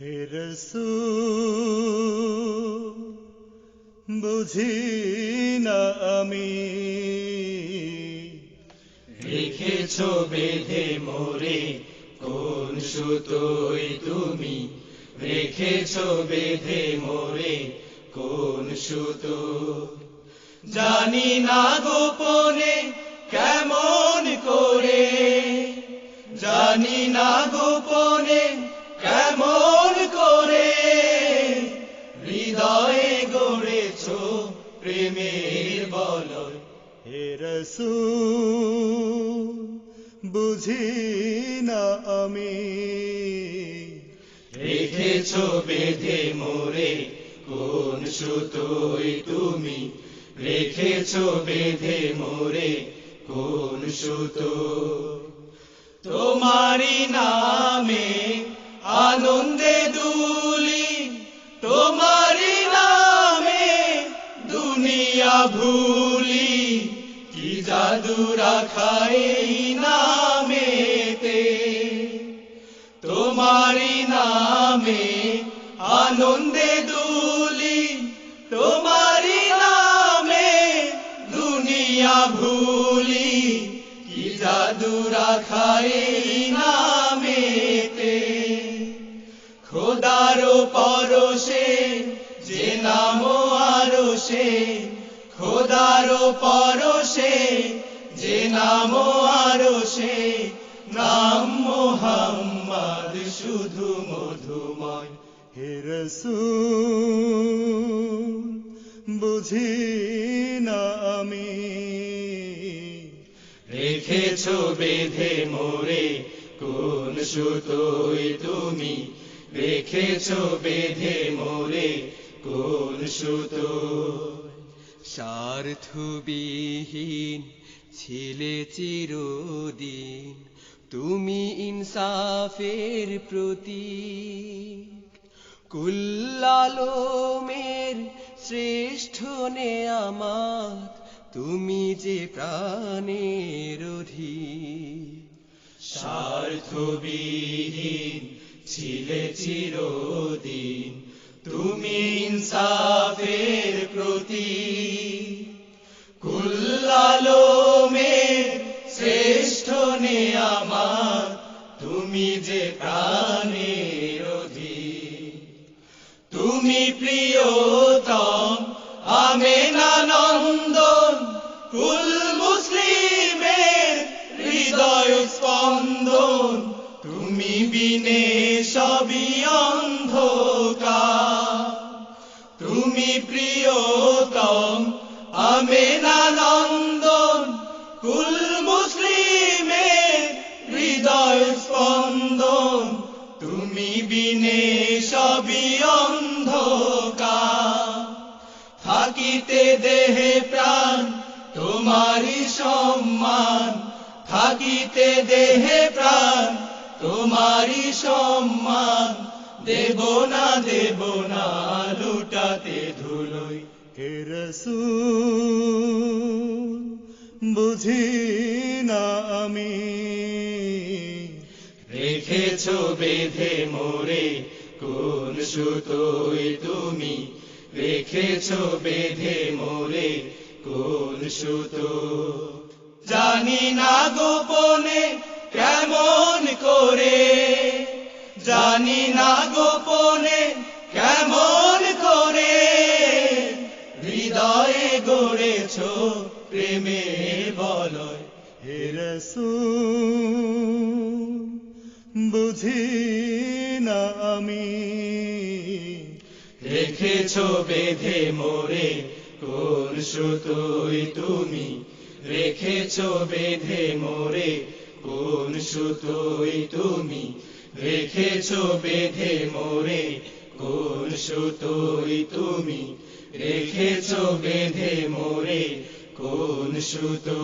হে রাসূল বুঝি না আমি রেখেছ বেঁধে মোরে কোন সুতোয় তুমি রেখেছ বেঁধে মোরে কোন সুতো জানি না গোপনে কেমন করে জানি না গোপনে কেমন করে হৃদয়ে গড়েছ প্রেমের বলয় হে রাসূল বুঝি না আমি রেখেছ বেঁধে মোরে কোন সুতোয় তুমি রেখেছ বেঁধে মোরে কোন সুতো তোমারি নামে আনন্দে দুলি তোমারি নামে দুনিয়া ভুলি কি জাদু রাখা এই নামেতে তোমারি নামে আনন্দে দুলি তোমারি নামে দুনিয়া ভুলি কি জাদু রাখা এই নামেতে খোদার পরশে যে নাম আরশে খোদার পরশে যে নাম আরশে নাম মোহাম্মদ শুধু মধুময় হে রাসূল বুঝি না আমি রেখেছ বেঁধে মোরে কোন সুতোয় তুমি রেখেছ বেঁধে মোরে কোন সুতো স্বার্থবিহীন ছিলে চিরদিন তুমি ইনসাফের প্রতীক কুল্লালোমের শ্রেষ্ঠ নেয়ামত তুমি যে প্রাণের অধিক স্বার্থবিহীন ছিলে চিরদিন তুমি ইনসাফের প্রতীক কুল্লালোমের শ্রেষ্ঠ নেয়ামত তুমি যে প্রাণের অধিক তুমি প্রিয়তম আমেনা নন্দন কুল মুসলিমের হৃদয় স্পন্দন তুমি বিনে সবই অন্ধকার তুমি প্রিয়তম আমেনা নন্দন কুল মুসলিমের হৃদয় স্পন্দন তুমি বিনে সবই অন্ধকার থাকিতে দেহে প্রাণ তোমারি সম্মান থাকিতে দেহে প্রাণ তোমারি সম্মান দেব না লুটাতে ধুলোই হে রাসূল বুঝি না আমি রেখেছ বেঁধে মোরে কোন সুতোয় তুমি রেখেছ বেঁধে মোরে কোন সুতো জানি না গোপনে কেমন করে জানি না গোপনে কেমন করে হৃদয়ে গড়েছ প্রেমের বলয় হে রাসূল বুঝি না আমি রেখেছ বেঁধে মোরে কোন সুতোয় তুমি রেখেছ বেঁধে মোরে কোন সুতোয় তুমি রেখেছ বেঁধে মোরে কোন সুতোয় তুমি রেখেছ বেঁধে মোরে কোন সুতো